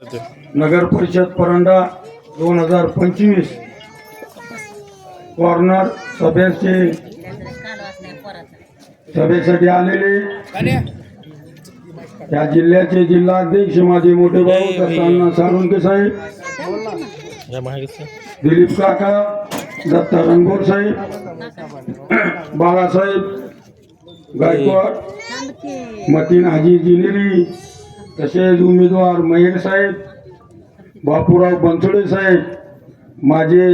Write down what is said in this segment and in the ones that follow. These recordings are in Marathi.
नगर परिषद परंडा 2025 कॉर्नर सभेसाठी आलेले या जिल्ह्याचे जिल्हाध्यक्ष माझे मोठे भाऊ दत्तांना साळुंके साहेब, दिलीप काका, दत्ता रणगोर साहेब, बाळासाहेब गायकवाड, मतीन हाजी जिनेरी, तसेच उमेदवार महेर साहेब, बापूराव बनसोडे साहेब, माझे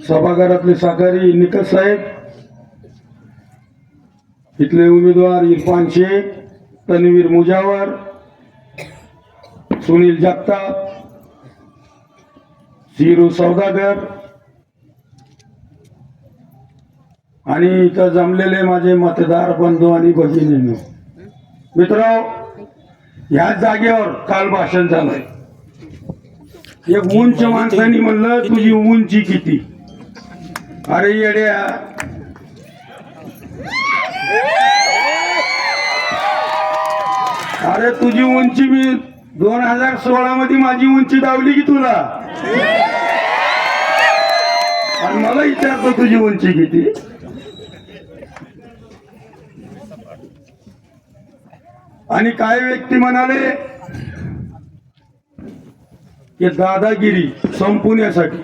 सभागृहातले सहकारी निकष साहेब, इथले उमेदवार इरफान शेख, तन्वीर मुजावर, सुनील जगताप, शिरू सौदागर आणि इथं जमलेले माझे मतदार बंधू आणि भगिनींनो, मित्रांनो, ह्या जागेवर काल भाषण झालंय. एक उंच माणसाने म्हणलं तुझी उंची किती? अरे येड्या, अरे तुझी उंची मी 2016 मध्ये माझी उंची दावली की तुला, आणि मला विचारतो तुझी उंची किती? आणि काय व्यक्ती म्हणाले की दादागिरी संपवण्यासाठी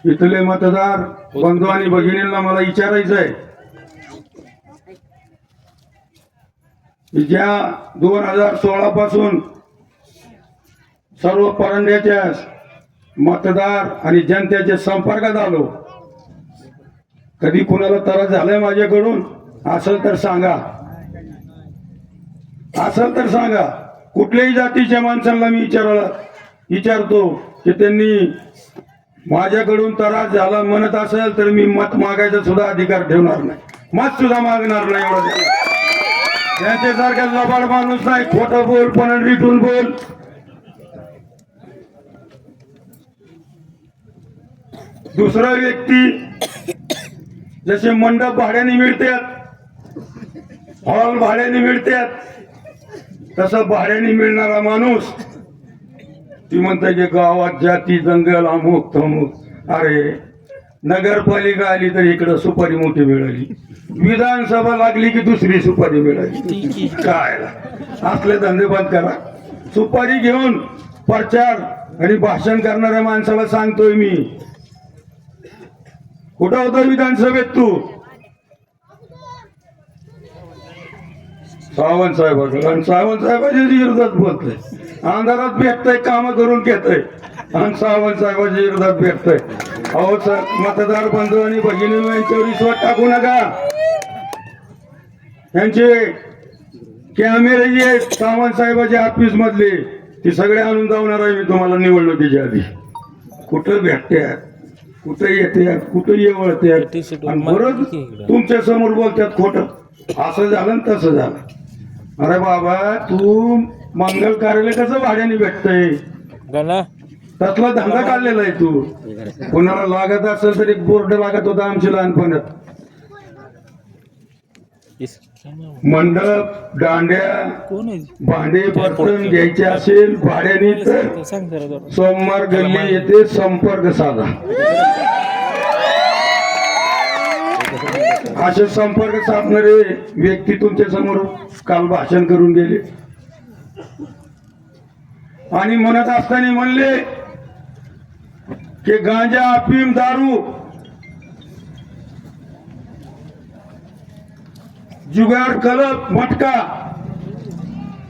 इथले मतदार बंधू आणि भगिनींना मला विचारायचं आहे, ज्या 2016 पासून सर्व परंड्याच्या मतदार आणि जनतेच्या संपर्कात आलो, कधी कुणाला त्रास झालाय माझ्याकडून? असेल तर सांगा, असेल तर सांगा. कुठल्याही जातीच्या माणसांना मी विचारतो की त्यांनी माझ्याकडून त्रास झाला म्हणत असेल तर मी मत मागायचा सुद्धा अधिकार ठेवणार नाही, मत सुद्धा मागणार नाही. एवढं त्यांच्यासारखा लबाड माणूस नाही, खोटं बोल पण रिटून बोल. दुसरा व्यक्ती जसे मंडप भाड्याने मिळतात, हॉल भाड्याने मिळतात, तसं भाड्याने मिळणारा माणूस ती म्हणते की गावात जाती दंगल अमुक तमुक. अरे नगरपालिका आली तर इकडं सुपारी मोठी मिळाली, विधानसभा लागली की दुसरी सुपारी मिळाली. काय असले धंदे बंद करा. सुपारी घेऊन प्रचार आणि भाषण करणाऱ्या माणसाला सांगतोय मी, कुठं होतो विधानसभेत तू? सावंत साहेबांकडे, आणि सावंत साहेबांच्या विरोधात बोलतोय, अंधारात भेटतय, काम करून घेतोय आणि सावंत साहेबांच्या विरोधात भेटतोय. अहो सर, मतदार बंधू आणि भगिनी यांच्यावर विश्वास टाकू नका. यांचे कॅमेरे जे आहेत सावंत साहेबांच्या ऑफिस मधले ते सगळे आणून जाणार आहे मी तुम्हाला निवडणुकीच्या आधी. कुठं भेटते, कुठं येते, कुठं येवळते, आणि बरोबर तुमच्या समोर बोलतात खोटं. असं झालं तसं झालं. अरे बाबा, तू मंगल कार्यालय कसं भाड्याने भेटतय? त्यातला धंदा काढलेला आहे तू. कोणाला लागत असेल तर एक बोर्ड लागत होता आमच्या लहानपणात, मंडप, दांड्या, भांडे बर्तन घ्यायचे असेल भाड्याने तर सोमवार गल्ली येथे संपर्क साधा. असे संपर्क साधणारे व्यक्ती तुमच्या समोर काल भाषण करून गेले आणि म्हणत असताना म्हणले की गांजा, अफीम, दारू, जुगार, कलप, मटका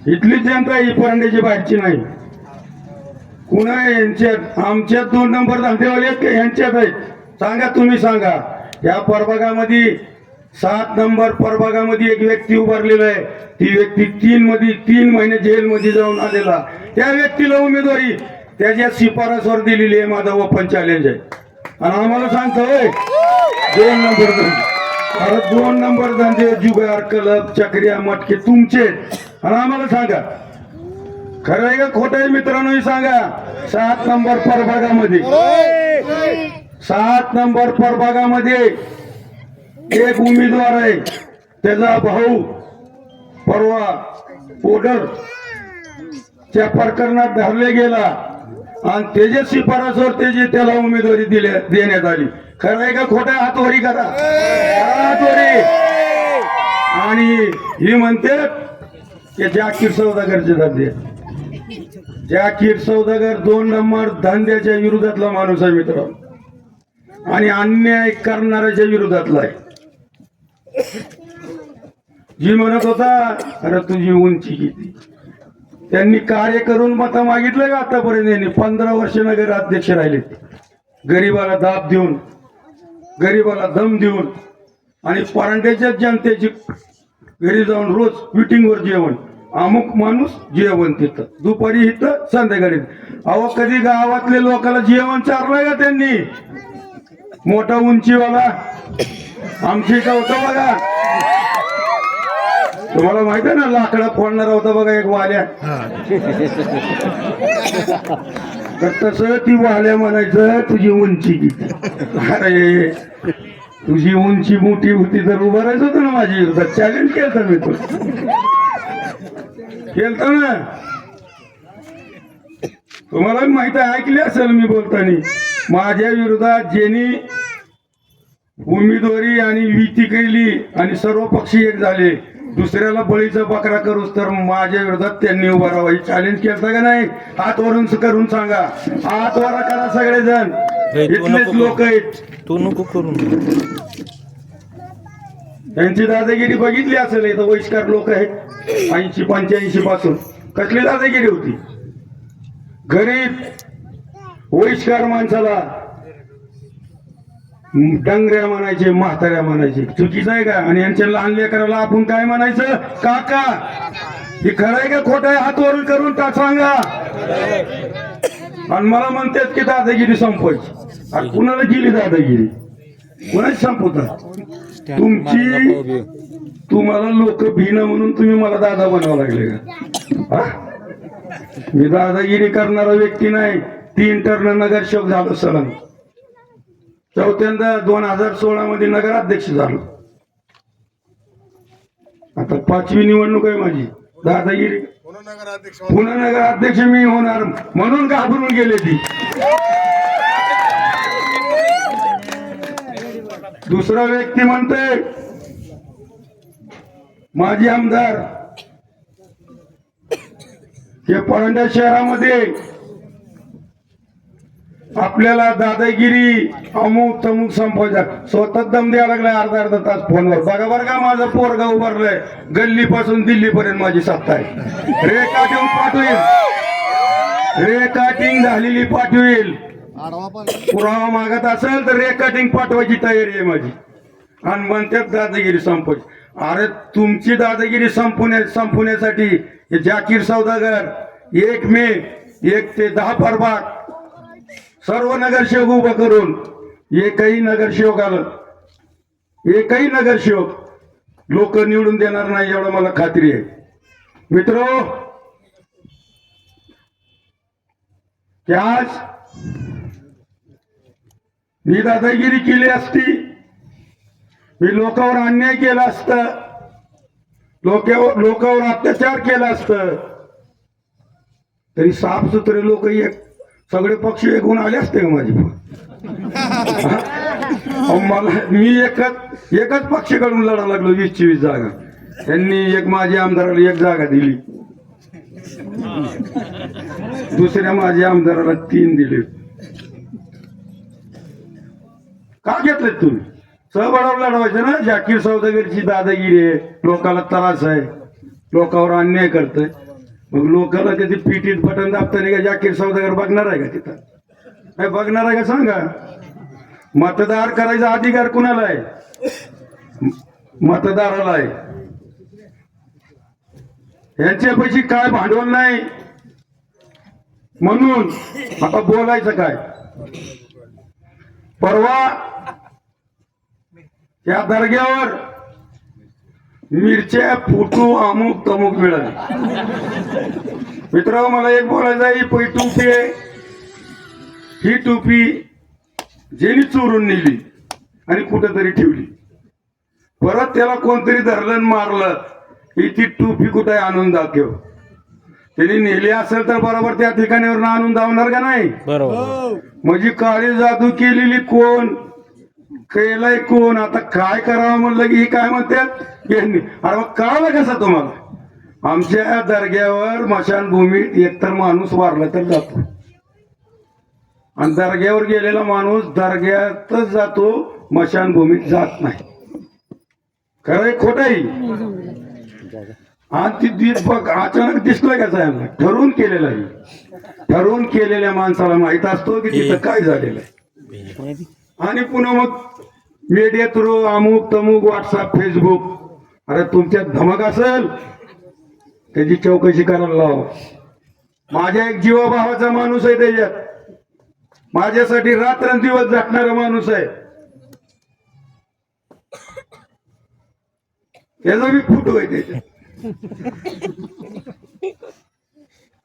इथली जनता ही परंड्याची बाहेरची नाही. कुणा यांच्यात आमच्यात 2 नंबर धंदेवाले आहेत की यांच्यात आहेत? सांगा, तुम्ही सांगा. या प्रभागामध्ये 7 नंबर प्रभागामध्ये एक व्यक्ती उभारलेला आहे. ती व्यक्ती 3 महिने जेलमध्ये जाऊन आलेला. त्या व्यक्तीला उमेदवारी त्याच्या शिफारसवर दिलेली आहे. माझा ओपन चॅलेंज आहे. आणि आम्हाला सांगतोय 2 नंबर धंदे. अरे 2 नंबर धंदे, जुगार, क्लब, चक्रिया, मटके तुमचे. आणि आम्हाला सांगा खरं आहे का खोटं आहे? मित्रांनो सांगा. 7 नंबर प्रभागामध्ये 7 नंबर प्रभागामध्ये एक उमेदवार आहे, त्याचा भाऊ परवा ऑर्डर त्या प्रकरणात धरले गेला आणि त्याच्या शिफारसवर त्याला उमेदवारी देण्यात आली. खरं आहे का खोटं? हातवरी करा, हातवरी. आणि ही म्हणते की जाकीर सौदागरचे धंदे. जाकीर सौदागर 2 नंबर धंद्याच्या विरोधातला माणूस आहे मित्रांनो, आणि अन्याय करणाऱ्याच्या विरोधातला आहे. जी म्हणत होता अरे तुझी उंची किती, त्यांनी कार्य करून मत मागितलं का आतापर्यंत? यांनी 15 वर्ष नगर अध्यक्ष राहिले, गरीबाला दाब देऊन, गरीबाला दम देऊन, आणि परांड्याच्या जनतेची घरी जाऊन रोज मिटिंगवर जेवण, अमुक माणूस जेवण तिथं, दुपारी इथं, संध्याकाळी. अहो कधी गावातले लोकांना जेवण चारलंय का त्यांनी? मोठा उंचीवाला आमची का होता बघा, तुम्हाला माहित आहे ना, लाकडा फोडणारा होता बघा एक वाल्या. तर तसं ती वाल्या म्हणायचं तुझी उंची किती. अरे तुझी उंची मोठी होती तर उभं राहायचं होतं ना माझी विरोधात. चॅलेंज केलं मी, तो केलं ना. तुम्हाला माहिती आहे, ऐकली असेल मी बोलताना, माझ्या विरोधात ज्यांनी उमेदवारी आणि युती केली आणि सर्व पक्षी एक झाले, दुसऱ्याला बळीचा बकरा करूच तर माझ्या विरोधात त्यांनी उभा राहावं. चॅलेंज केलं का नाही? हात वरून करून सांगा, हात वरा करा सगळेजण, इथलेच लोक आहेत. तू नको करून त्यांची दादागिरी बघितली असेल. इथं वहिष्कार लोक आहेत 80-85 पासून. कसली दादागिरी होती? गरीब वहिष्कार माणसाला डंगऱ्या म्हणायचे, म्हाताऱ्या म्हणायचे. चुकीचं आहे का? आणि यांच्या लहान लेकराला आपण काय म्हणायचं? काका. हे खरं आहे का खोटं आहे? हात वर करून सांगा. आणि मला म्हणतात की दादागिरी संपवायची. कुणाला केली दादागिरी? कुणाची संपवतात? तुमची. तुम्हाला लोक भिणं म्हणून तुम्ही मला दादा बनावं लागले का? मी दादागिरी करणारा व्यक्ती नाही. 3 टर्न नगरसेवक झालो सलग. 4थ्यांदा 2016 मध्ये नगराध्यक्ष झालो. आता 5वी निवडणूक आहे माझी. दादागिरी पुन्हा नगराध्यक्ष मी होणार म्हणून घाबरून गेले ती. दुसरा व्यक्ती म्हणते माझी आमदार हे परांडा शहरामध्ये आपल्याला दादागिरी अमुक तमुक संपवायचा. स्वतः दम द्यायला लागलाय अर्धा तास फोनवर. बघा बरं का माझं पोरगा उभारलंय, गल्ली पासून दिल्ली पर्यंत माझी सत्ता आहे. रेकॉर्डिंग पाठवेल, रेकॉर्डिंग झालेली पाठवेल. पुरावा मागत असेल तर रेकॉर्डिंग पाठवायची तयारी आहे माझी. आणि म्हणतात दादागिरी संपवायची. अरे तुमची दादागिरी संपवण्यासाठी हे जाकीर सौदागर 1 मे 1 ते 10 प्रभाग सर्व नगरसेवक उभा करून एकही नगरसेवक आलं, एकही नगरसेवक लोक निवडून देणार नाही एवढं मला खात्री आहे. मित्रो, आज मी दादागिरी केली असती, मी लोकांवर अन्याय केला असता, लोकांवर अत्याचार केला असतं, तरी साफसुथरे लोक एक सगळे पक्ष एकूण आले असते का माझी? मला मी एकच पक्षाकडून लढा लागलो 20-24 जागा. त्यांनी एक माझ्या आमदाराला 1 जागा दिली, दुसऱ्या माझ्या आमदाराला 3 दिले. का घेतले तुम्ही? सहबळावर लढवायचं ना. जाकीर सौदागरची दादागिरी आहे, लोकांना त्रास आहे, लोकांवर अन्याय करतोय. मग लोकांना त्याची पिटीत बटन दाबताना का जाकीर सौदागर बघणार आहे का? तिथं काय बघणार आहे का? सांगा. मतदार करायचा अधिकार कुणाला आहे? मतदाराला आहे. यांच्यापाशी काय भांडवल नाही, म्हणून आता बोलायचं काय? परवा या दर्ग्यावर मिरच्या फुटू अमुक तमुक मिळाली. मित्रांनो, मला एक बोलायचं आहे. ही टोपी आहे, ही टोपी ज्यांनी चोरून नेली आणि कुठेतरी ठेवली, परत त्याला कोणतरी धरलं मारलं, ही ती टोपी कुठे आणून दाखव. त्यांनी नेली असेल तर बरोबर त्या ठिकाणीवर आणून धावणार का नाही? बरोबर. म्हणजे काळी जादू केलेली कोण, केलाय कोण? आता काय करावं म्हणलं की ही काय म्हणतात यांनी. अरे मग कळलं कसं तुम्हाला? आमच्या दर्ग्यावर मशानभूमीत एकतर माणूस वारला तर जातो, आणि दर्ग्यावर गेलेला माणूस दर्ग्यातच जातो, मशानभूमीत जात नाही. खरंय खोटंही? आणि ती बघ अचानक दिसलं का यांना? ठरवून केलेलं आहे. ठरवून केलेल्या माणसाला माहित असतो की तिथं काय झालेलं आहे. आणि पुन्हा मग मीडिया थ्रू अमुक तमुक व्हॉट्सअप फेसबुक, अरे तुमच्यात धमक असेल त्याची चौकशी करायला लावा. माझ्या एक जीवाभावाचा माणूस आहे, त्याच्यात माझ्यासाठी रात्रंदिवस झटणारा माणूस आहे. त्याचा मी फोटो आहे त्याच्यात.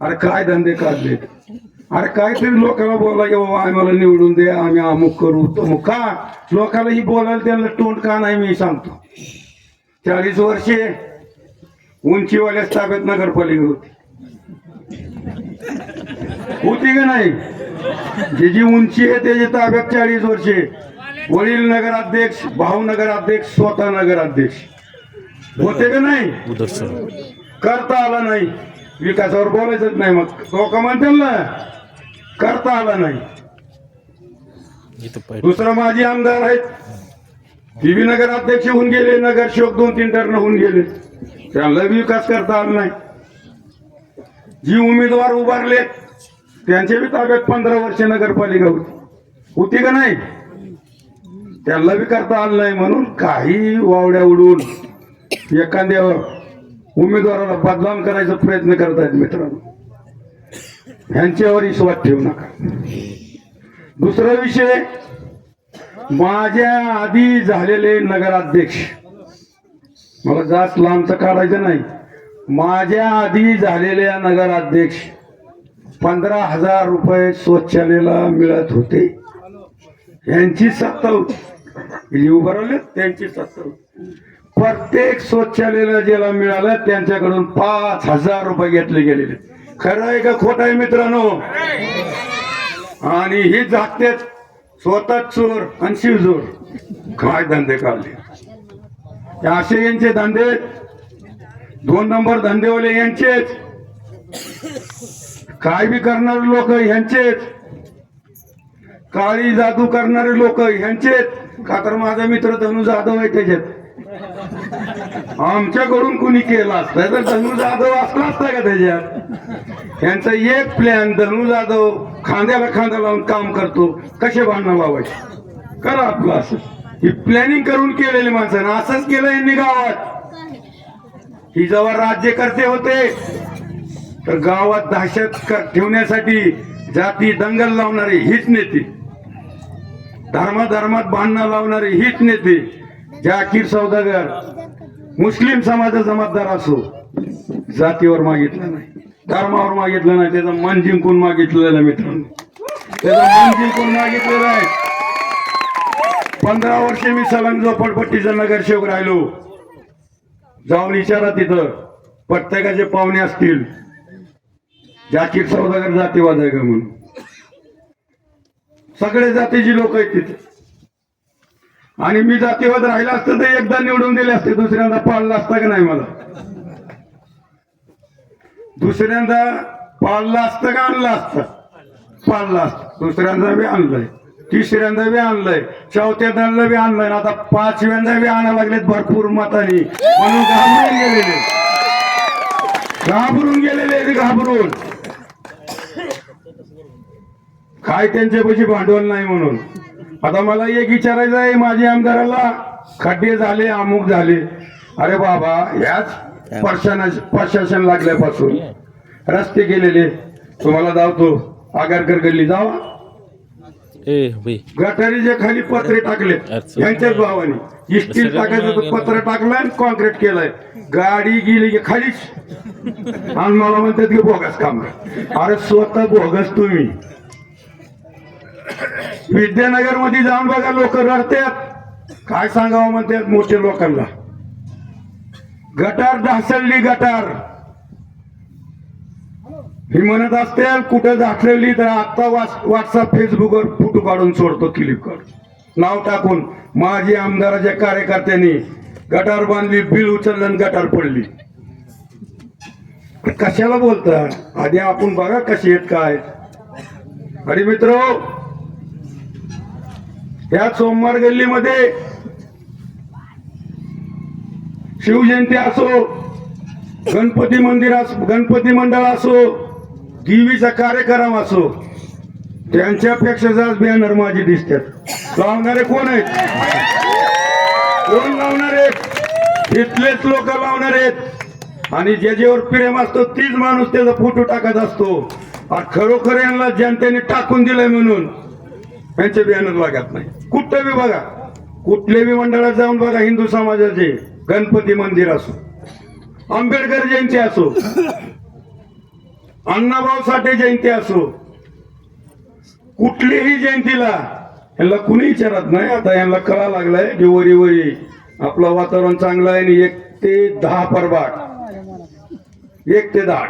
अरे काय धंदे काढले? अरे काहीतरी लोकांना बोला की बाबा आम्हाला निवडून दे, आम्ही अमुक करू तमुक. का लोकांना ही बोलायला त्यांना तोंड का नाही? मी सांगतो. 40 वर्षे उंचीवाल्या ताब्यात नगरपालिका होती का नाही? जी उंची आहे त्याच्या ताब्यात 40 वर्षे. वडील नगराध्यक्ष, भाऊ नगराध्यक्ष, स्वतः नगराध्यक्ष होते का नाही? करता आला नाही. विकासावर बोलायचंच नाही. मग लोक म्हणतील ना करता आला नाही. दुसरा माजी आमदार आहेत, ती बी नगराध्यक्ष होऊन गेले, नगरसेवक 2-3 टर्न होऊन गेले, त्यांना विकास करता आला नाही. जी उमेदवार उभारलेत त्यांच्या बी ताब्यात 15 वर्षे नगरपालिका होती का नाही? त्यांना बी करता आलं नाही. म्हणून काही वावड्या उडून एखाद्या उमेदवाराला बदनाम करायचा प्रयत्न करतायत. मित्रांनो, ह्यांच्यावर विश्वास ठेवू नका. दुसरा विषय, माझ्या आधी झालेले नगराध्यक्ष, मला जास्त लांबचं काढायचं नाही, माझ्या आधी झालेल्या नगराध्यक्ष 15,000 रुपये शौचालयाला मिळत होते. यांची सत्ता होती, उभारले त्यांची सत्ता होती. प्रत्येक शौचालयाला ज्याला मिळालं त्यांच्याकडून 5,000 रुपये घेतले गेलेले. खरं आहे का खोटं आहे मित्रांनो? आणि ही जागतेच स्वतः चोर आणि शिवजोर. काय धंदे काढले असे यांचे धंदे. 2 नंबर धंदेवाले यांचेच, काय बी करणारे लोक यांचेच, काळी जादू करणारे लोक यांचेच. का तर माझा मित्र धनु जाधव आहे त्याच्यात. आमच्याकडून कुणी केला असता तर धनु जाधव असला असता का त्याच्यात? यांचा एक प्लॅन, धनु जाधव खांद्याला खांदा लावून काम करतो, कसे भांडणं लावायचे करा आपलं. असं ही प्लॅनिंग करून केलेली माणसानं असंच केलं यांनी गावात. ही जेव्हा राज्यकर्ते होते तर गावात दहशत ठेवण्यासाठी जाती दंगल लावणारे हीच नेते, धर्मात भांडणं लावणारे हीच नेते. जाकीर सौदागर मुस्लिम समाजाचा मतदार असो, जातीवर मागितलं नाही, धर्मावर मागितलं नाही, त्याचं मन जिंकून मागितलेलं आहे मित्रांनो. त्याचं मन जिंकून मागितलेलं आहे. 15 वर्षे मी सलंग झोपडपट्टीचा नगरसेवक राहिलो. जाऊन विचारा तिथं, प्रत्येकाचे पाहुणे असतील, जाकीर सौदागर जातीवाद आहे का म्हणून. सगळे जातीची लोक आहेत तिथे. आणि मी जातीवाद राहिला असतं तर एकदा निवडून दिले असते, दुसऱ्यांदा पाळला असता का नाही? मला दुसऱ्यांदा पाळला असतं का आणलं असतं? पाळला असतं. दुसऱ्यांदा बी आणलंय, तिसऱ्यांदा बी आणलंय, चौथ्यांदा बी आणलंय, आता 5व्यांदा बी आणायला लागलेत भरपूर मतानी. म्हणून घाबरून गेलेले घाबरून. काय त्यांच्यापाशी भांडवल नाही म्हणून. आता मला एक विचारायचं आहे माझ्या आमदाराला, खड्डे झाले, अमुक झाले. अरे बाबा, याच प्रशासन लागल्यापासून रस्ते गेलेले, तुम्हाला धावतो आगरकर गल्ली जावा, गटारीच्या खाली पत्रे टाकले यांच्याच भावाने. स्टील टाकायचं पत्र टाकलंय आणि कॉन्क्रीट केलंय. गाडी गेली की खालीच, आणि मला म्हणतात की बोगस काम. अरे स्वतः बोगस तुम्ही. विद्यानगर मध्ये जाऊन बघा, लोक रडतात. काय सांगावं म्हणतात मोठे लोकांना. गटार ढासळली, गटार ही म्हणत असतील कुठं दाखवली तर आता व्हॉट्सअप फेसबुकवर फोटो काढून सोडतो क्लिक कर नाव टाकून माझी आमदाराच्या कार्यकर्त्यांनी गटार बांधली बिल उचललं आणि गटार पडली. कशाला बोलतात आधी आपण बघा कशी आहेत काय. आणि मित्र या सोमवार गल्लीमध्ये शिवजयंती असो गणपती मंदिर असो गणपती मंडळ असो देवीचा कार्यक्रम असो त्यांच्यापेक्षा जास्त बॅनर माझे दिसतात. लावणारे कोण आहेत कोण लावणार आहेत इथलेच लोक लावणार आहेत आणि ज्याच्यावर प्रेम असतो तीच माणूस त्याचा फोटो टाकत असतो. आणि खरोखर यांना जनतेने टाकून दिलंय म्हणून यांचे बॅनर लागत नाही. कुठं बी बघा कुठल्या बी मंडळात जाऊन बघा हिंदू समाजाचे गणपती मंदिर असो आंबेडकर जयंती असो अण्णाभाऊ साठे जयंती असो कुठलीही जयंतीला यांना कुणी विचारत नाही. आता यांना कळा लागलाय की वरी वरी आपलं वातावरण चांगलं आहे आणि 1 ते 10 परबाग 1 ते 10.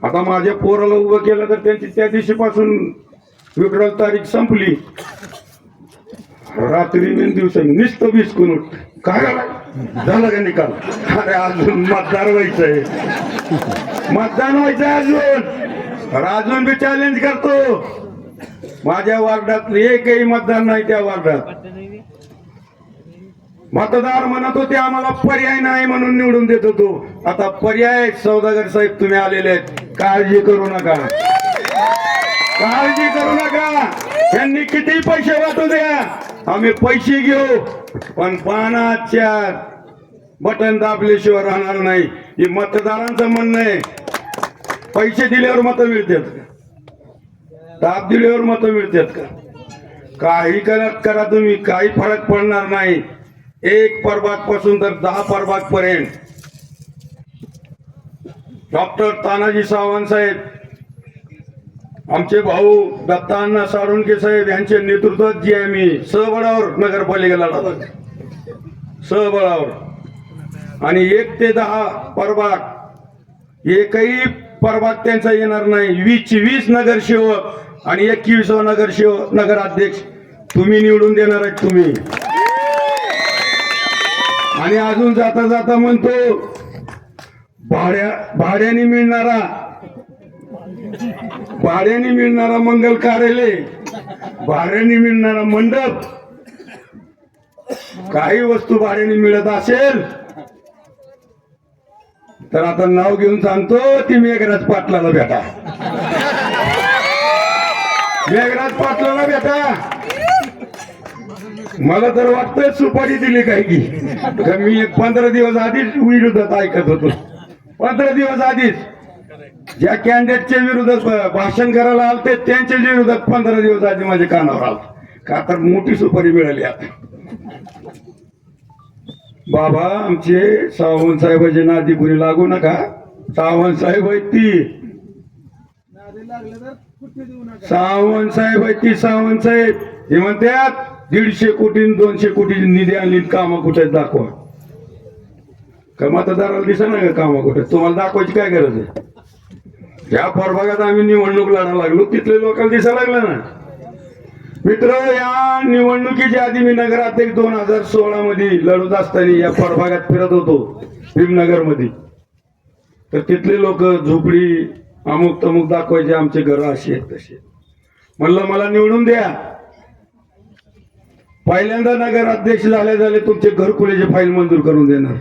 आता माझ्या पोराला उभं केलं तर त्यांची त्या दिवशीपासून विड्रॉल तारीख संपली. रात्री मी दिवसांनी नुसतं बिस्कून उठ काय झालं का निकाल. अरे अजून मतदार व्हायचंय मतदान व्हायचंय अजून बी चॅलेंज करतो. माझ्या वार्डात एकही मतदान नाही. त्या वार्डात मतदार म्हणत होते आम्हाला पर्याय नाही म्हणून निवडून देत होतो. आता पर्याय सौदागर साहेब तुम्ही आलेले आहेत. काळजी करू नका काळजी करू नका. त्यांनी किती पैसे वाटू द्या आम्ही पैसे घेऊ पण पानाच्या बटन दाबल्याशिवाय राहणार नाही. हे मतदारांचं म्हणणं आहे. पैसे दिल्यावर मतं मिळतात का दाब दिल्यावर मतं मिळतात का. काही करा तुम्ही काही फरक पडणार नाही. 1 परबाग पासून तर 10 परबाग पर्यंत डॉक्टर तानाजी सावंत साहेब आमचे भाऊ दत्ताअण्णा साळुंखे साहेब यांच्या नेतृत्वात जी आम्ही सहबळावर नगरपालिकेला लढत सहबळावर आणि 1 ते 10 परबाग एकही परबाग त्यांचा येणार नाही. 20 नगरसेवक आणि 21 नगरसेवक नगराध्यक्ष तुम्ही निवडून देणार आहेत तुम्ही. आणि अजून जाता जाता म्हणतो भाड्याने मिळणारा मंगल कार्यालय भाड्याने मिळणारा मंडप काही वस्तू भाड्याने मिळत असेल तर आता नाव घेऊन सांगतो ती मेघराज पाटलाला भेटा मेघराज पाटलाला भेटा. मला तर वाटतंय सुपारी दिली काय की मी 15 दिवस आधीच विरोधात ऐकत होतो. 15 दिवस आधीच ज्या कॅन्डिडेटच्या विरोधात भाषण करायला आलते त्यांच्या विरोधात 15 दिवस आधी माझ्या कानावर आलं का तर मोठी सुपारी मिळाली. आता बाबा आमचे सावंत साहेबांचे नादी कुणी लागू नका. सावंत साहेब आहेत ती सावंत साहेब आहेत ती सावंत साहेब हे म्हणतात 150 कोटी 200 कोटी निधी आणली कामं कुठे दाखवा. का मतदाराला दिसा ना का कामं कुठे तुम्हाला दाखवायची काय गरज आहे. ज्या प्रभागात आम्ही निवडणूक लढा लागलो तिथले लोकांना दिसायला लागलं ना. मित्र या निवडणुकीच्या आधी मी नगराध्यक्ष 2016 मध्ये लढत असताना या प्रभागात फिरत होतो भीमनगर मध्ये तर तिथले लोक झोपडी अमुक तमुक दाखवायचे आमचे घर असे आहेत तसे. म्हणलं मला निवडून द्या. पहिल्यांदा नगराध्यक्ष झाले तुमचे घरकुलीचे फाईल मंजूर करून देणार.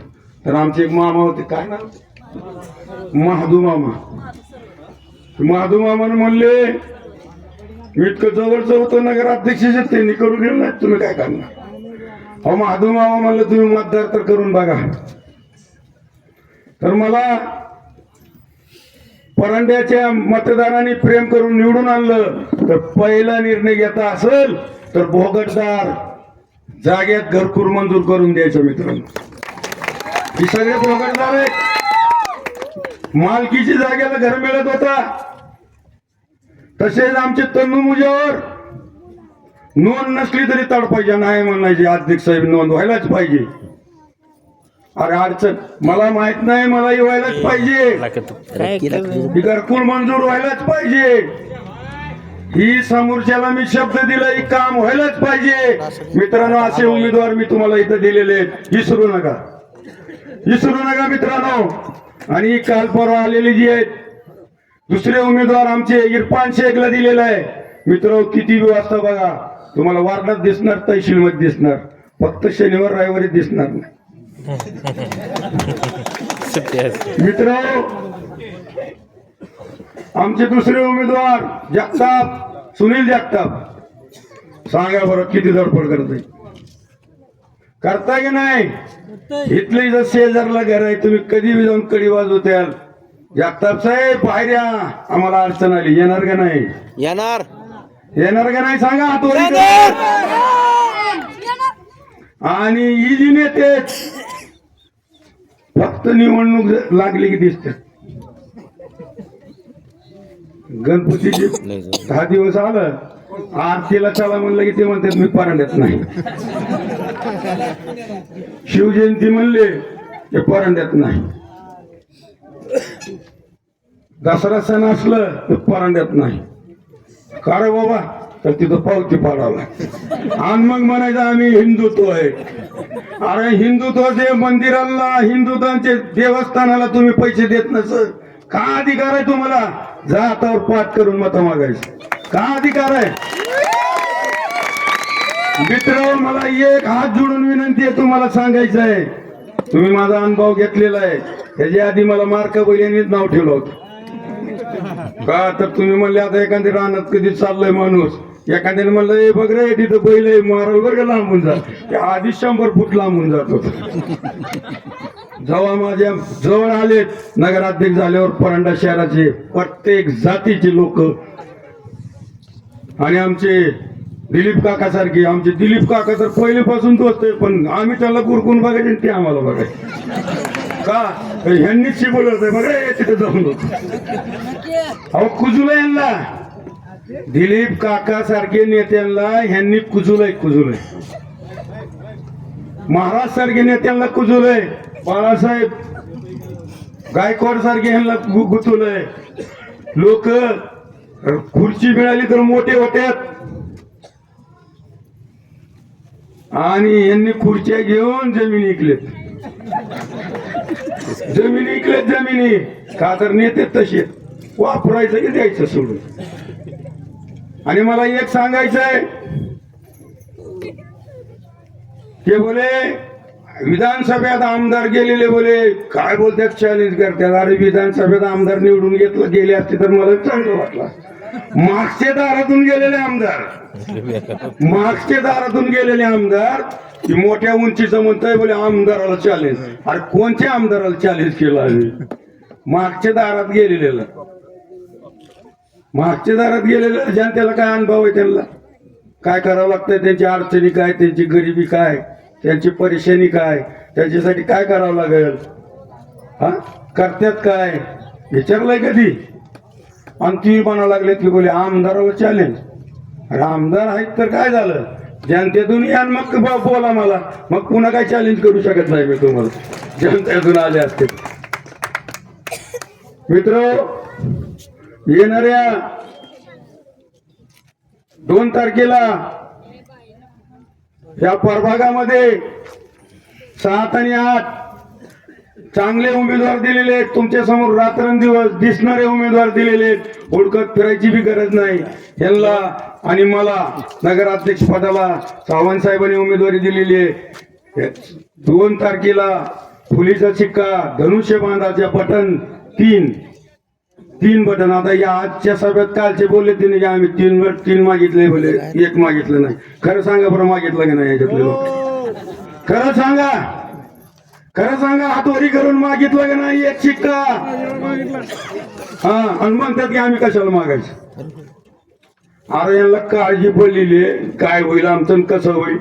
तर आमचे एक मामा होते काय नाव महादू मामाने म्हणले मी इतकं जवळचं होतं नगराध्यक्षाचे त्यांनी करून दिलं नाही तुम्ही काय करणार. अहो महादू मामा म्हणलं तुम्ही मतदार तर करून बघा. तर मला परांड्याच्या मतदारांनी प्रेम करून निवडून आणलं तर पहिला निर्णय घेता असेल तर भोगटदार जागेत घरकुल मंजूर करून द्यायचं. मित्रांनो ही सगळे भोगटदार आहेत. मालकीची जागेला घर मिळत होता तसेच आमचे तन्नू मुजावर नोंद नसली तरी तडपायच्या नाही म्हणायची अध्यक्ष साहेब नोंद व्हायलाच पाहिजे. अरे अडचण मला माहित नाही, मला व्हायलाच पाहिजे, ही घरकुल मंजूर व्हायलाच पाहिजे, ही समोरच्याला मी शब्द दिला, ही काम व्हायलाच पाहिजे. मित्रांनो, असे उमेदवार मी तुम्हाला इथं दिलेले आहेत, विसरू नका, विसरू नका मित्रांनो. आणि काल परवा आलेले जी आहेत दुसरे उमेदवार आमचे इरफान शेखला दिलेला आहे. मित्र, किती वाजता बघा तुम्हाला वार्डात दिसणार, तहसील मध्ये दिसणार, फक्त शनिवार रविवारी दिसणार नाही. मित्र, आमचे दुसरे उमेदवार जगताप, सुनील जगताप, सांगा बरं किती धडपड करताय की नाही? इथले जर शेजारला घर आहे, तुम्ही कधी बी जाऊन कडी वाजवत्याल, जगताप साहेब बाहेर या, आम्हाला अडचण आली, येणार का नाही? येणार येणार का नाही सांगा हातोरी. आणि ही जी नेते फक्त निवडणूक लागली की दिसते. गणपतीचे 10 दिवस आलं, आरतीला चला म्हणलं की ते म्हणतात मी परांड्यात नाही. शिवजयंती म्हणले ते परांड्यात नाही. दसरा सण असलं तर परांड्यात नाही. का रे बाबा? तर तिथं पावती पाडावं. आणि मग म्हणायचं आम्ही हिंदुत्व आहे. अरे हिंदुत्वाचे मंदिराला, हिंदुत्वाचे देवस्थानाला तुम्ही पैसे देत नसत, का अधिकार आहे तुम्हाला? जा हातावर पाठ करून मत मागायचं, का अधिकार आहे? मित्र, मला एक हात जोडून विनंती आहे, तुम्हाला सांगायचं आहे, तुम्ही माझा अनुभव घेतलेला आहे. त्याच्या आधी मला मार्का बैल यांनीच नाव ठेवलं होतं. का तर तुम्ही म्हणले आता एखाद्या रानात कधी चाललंय माणूस, एखाद्याने म्हणलं ए बघ रे तिथं बैल आहे, माराल बरं का लांबून जा, ते आधी 100 फूट लांबून जात होत. जेव्हा माझ्या जवळ आलेत नगराध्यक्ष झाल्यावर परांडा शहराचे प्रत्येक जातीचे लोक, आणि आमचे दिलीप काका सारखे, आमचे दिलीप काका तर पहिलेपासून दोस्त आहे, पण आम्ही त्याला कुरकून बघायचे आणि ते आम्हाला बघायचे. का ह्यांनीच शिकवलं बघा तिथे जाऊन. अहो कुजूला यांना, दिलीप काका सारखे नेत्यांना ह्यांनी कुजूलय, कुजूलय. महाराज सारखे नेत्यांना कुजूलय, बाळासाहेब गायकवाड सारखे ह्यांना गुतवलंय. लोक खुर्ची मिळाली तर मोठे होत्यात, आणि यांनी खुर्च्या घेऊन जमिनी विकलेत, जमिनी विकलेत, जमिनी. का तर नेते तसे वापरायचं की द्यायचं सोडून. आणि मला एक सांगायचं आहे, ते बोले विधानसभेत आमदार गेलेले, बोले काय बोलतात, चॅलेंज करतात. अरे विधानसभेत आमदार निवडून गेले असते तर मला चांगलं वाटलं. मागच्या दारातून गेलेले आमदार, मागच्या दारातून गेलेले आमदार की मोठ्या उंचीचं म्हणतोय बोले आमदाराला चॅलेंज. अरे कोणत्या आमदाराला चॅलेंज केलं आहे? मागच्या दारात गेलेलं, मागच्या दारात गेलेलं जनतेला काय अनुभव आहे, त्यांना काय करावं लागतंय, त्यांची अडचणी काय, त्यांची गरिबी काय, त्यांची परेशानी काय, त्याच्यासाठी काय करावं लागेल, हा करतात काय, विचारलंय कधी? आणि ती म्हणावं लागले की बोले आमदाराला चॅलेंज. अरे आमदार आहेत तर काय झालं, जनतेतून या मग बोला मला, मग पुन्हा काय चॅलेंज करू शकत नाही मी तुम्हाला, जनतेतून आले असते. मित्र, येणाऱ्या 2 तारखेला या प्रभागामध्ये 7 आणि 8 चांगले उमेदवार दिलेले आहेत. तुमच्या समोर रात्रंदिवस दिसणारे उमेदवार दिलेले आहेत. हुडकत फिरायची बी गरज नाही. यांना आणि मला नगराध्यक्ष पदाला सावंत साहेबांनी उमेदवारी दिलेली आहे. 2 तारखेला फुलीचा शिक्का, धनुष्य बांधाच्या बटन 3 बटन. आता या आजच्या सभेत कालचे बोलले तिने की आम्ही 3 मागितले, बोले 1 मागितलं नाही. खरं सांगा बरं, मागितलं की नाही याच्यातले लोक? खरं सांगा, खरं सांगा, हातवरी करून मागितलं की नाही 1 शिक्का? हा, आणि म्हणतात की आम्ही कशाला मागायचं. अरे यांना काळजी पडलेली आहे, काय होईल आमचं कसं होईल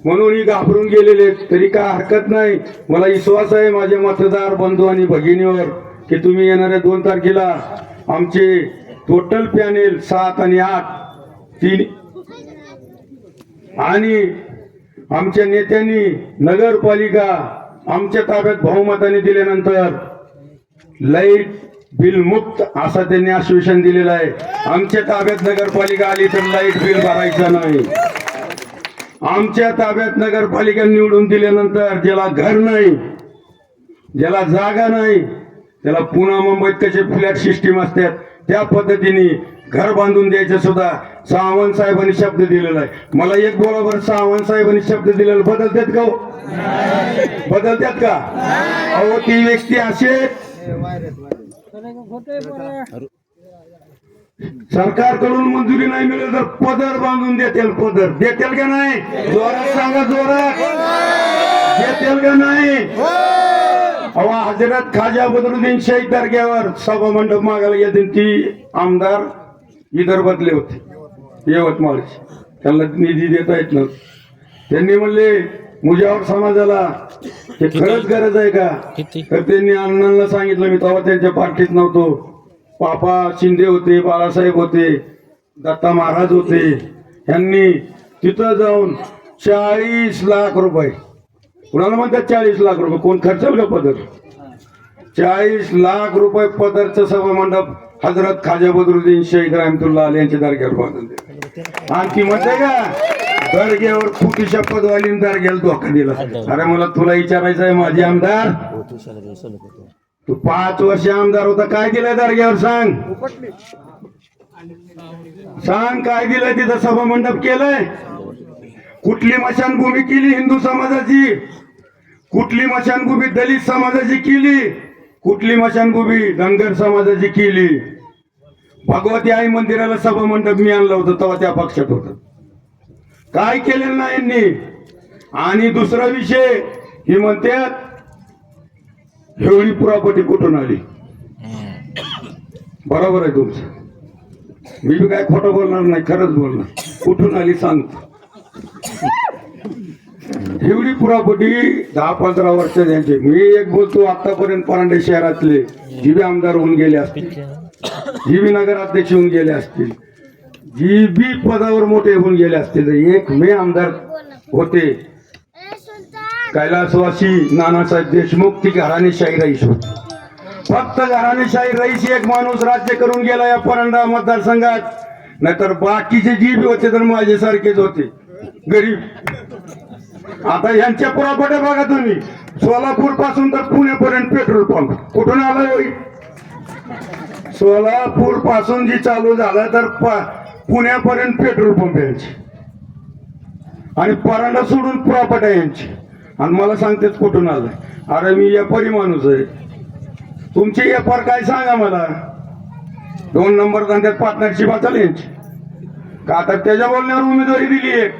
म्हणून ही घाबरून गेलेले. तरी काय हरकत नाही, मला विश्वास आहे माझे मतदार बंधू आणि भगिनीवर की तुम्ही येणाऱ्या 2 तारखेला आमचे टोटल पॅनेल 7 आणि 8 3 आणि आमच्या नेत्यांनी नगरपालिका आमच्या ताब्यात बहुमताने दिल्यानंतर लाईट बिल मुक्त असं त्यांनी आश्वासन दिलेलं आहे. आमच्या ताब्यात नगरपालिका आली तर लाईट बिल भरायचं नाही. आमच्या ताब्यात नगरपालिका निवडून दिल्यानंतर ज्याला घर नाही, ज्याला जागा नाही, त्याला पुन्हा मुंबईत कसे फ्लॅट सिस्टीम असतात त्या पद्धतीने घर बांधून द्यायचं सुद्धा सावंत साहेबांनी शब्द दिलेला आहे. मला एक बोला बरं, सावंत साहेबांनी शब्द दिलेला बदलतात का? बदलतात का? अहो ती व्यक्ती असे सरकारकडून मंजुरी नाही मिळेल तर पदर बांधून देतील. पदर देतील का नाही? जोरात सांगा, जोरात देतील का नाही? अहो हजरत खाजा बदरुद्दीन शहीद दर्ग्यावर सभा मंडप मागायला गेले, ती आमदार इतर बदले होते यवतमाळचे, त्यांना निधी देता येत नव्हतं. त्यांनी म्हणले मुजावर समाजाला हे खरंच गरज आहे का? तर त्यांनी अण्णांना सांगितलं, मी तेव्हा त्यांच्या पार्टीत नव्हतो, पापा शिंदे होते, बाळासाहेब होते, दत्ता महाराज होते, यांनी तिथं जाऊन 40 लाख रुपये, कुणाला म्हणतात 40 लाख रुपये, कोण खर्चल का पदर? 40 लाख रुपये पदरचं सभा मंडप हजरत खाजा बदरुद्दीन शहीद रहमतुल्लाह अलैह यांच्या दर्ग्यावर बांधून दिलं. आणखी म्हणते का दर्ग्यावर फुटी शपथवाली दर्ग्याला धोका दिला. अरे मला तुला विचारायचं आहे, माझे आमदार, तू 5 वर्ष आमदार होता, काय दिलंय दर्ग्यावर? सांग सांग काय दिलंय? तिथं सभा मंडप केलंय? कुठली मशानभूमी केली हिंदू समाजाची? कुठली मशानभूमी दलित समाजाची केली? कुठली मशानभूमी धनगर समाजाची केली? भगवती आई मंदिराला सभा मंडप मी आणलं होतं, तेव्हा त्या पक्षात होतं. काय केलेलं नाही यांनी. आणि दुसरा विषय, ही म्हणतात एवढी पुरापटी कुठून आली? बरोबर आहे तुमचं, मी बी काय खोटं बोलणार नाही, खरंच बोलणार. कुठून आली सांगतो. एवढी पुरापटी 10-15 वर्ष त्यांचे. मी एक बोलतो, आतापर्यंत परांडे शहरातले जी बी आमदार होऊन गेले असतील, जी बी नगराध्यक्ष होऊन गेले असतील, जी बी पदावर मोठे होऊन गेले असतील, एक मे आमदार होते कैलासवासी नानासाहेब देशमुख, ती घराणेशाही रईस होती. फक्त घराणेशाही रईस एक माणूस राज्य करून गेला या परांडा मतदारसंघात, नाहीतर बाकीचे जी बी होते तर माझ्यासारखेच होते, गरीब. आता यांच्या पुरापट्या बघा तुम्ही, सोलापूर पासून तर पुण्यापर्यंत पेट्रोल पंप कुठून आला? सोलापूर पासून जी चालू झाला तर पुण्यापर्यंत पेट्रोल पंप यांचे, आणि परांडा सोडून पुरापट्या यांची. आणि मला सांगतेच कुठून आलाय? अरे मी व्यापारी माणूस आहे. तुमचे व्यापार काय सांगा मला? 2 नंबर धंद्यात पार्टनरशिप असेल यांची का? तर त्याच्या बोलण्यावर उमेदवारी दिली एक.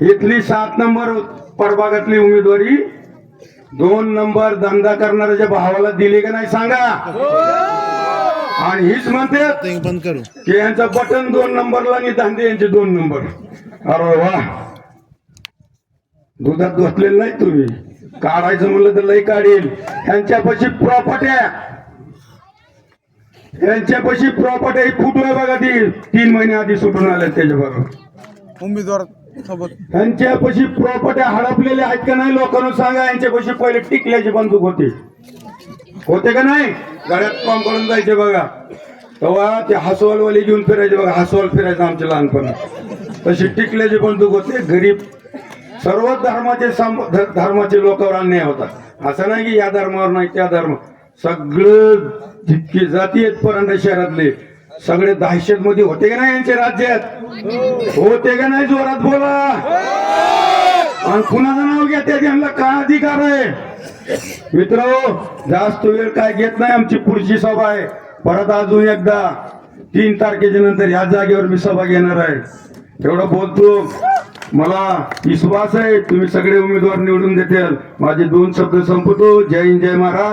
इथली 7 नंबर प्रभागातली उमेदवारी 2 नंबर धंदा करणाऱ्याच्या भावाला दिली का नाही सांगा? आणि हीच म्हणते बंद करू की यांचं बटन 2 नंबरला आणि धंदे यांचे 2 नंबर. अरे वा, दुधात धुतलेलं नाही तुम्ही. काढायचं म्हणलं तर लई काढेल. यांच्यापाशी प्रॉपर्टी फुटू आहे बघा, ती 3 महिने आधी सुटून आल्या त्याच्याबरोबर उमेदवार सोबत. यांच्यापाशी प्रॉपर्टी हडपलेल्या आहेत का नाही? लोकांना सांगा. यांच्यापाशी पहिले टिकल्याची बंदूक होते का नाही? गळ्यात पंप करून जायचे बघा, तेव्हा ते हसवालवाले घेऊन फिरायचे बघा, हसवाल फिरायचं आमच्या लहानपणी. तशी टिकल्याची बंदूक होते. गरीब सर्व धर्माचे लोकांवर अन्याय होता. असं नाही की या धर्मावर नाही त्या धर्म, सगळं जितके जाती आहेत परांडा शहरातले सगळे दहशत मध्ये होते का नाही यांच्या राज्यात? होते का नाही? जोरात बोला. आणि कुणाचं नाव घेते? त्यांना काय अधिकार आहे? मित्र जास्त वेळ काय घेत नाही, आमची पुढची सभा आहे. परत अजून एकदा 3 तारखेच्या नंतर ह्या जागेवर मी सभा घेणार आहे. एवढं बोलतो. मला विश्वास आहे तुम्ही सगळे उमेदवार निवडून देतील. माझे 2 शब्द संपवतो. जय हिंद, जय महाराज.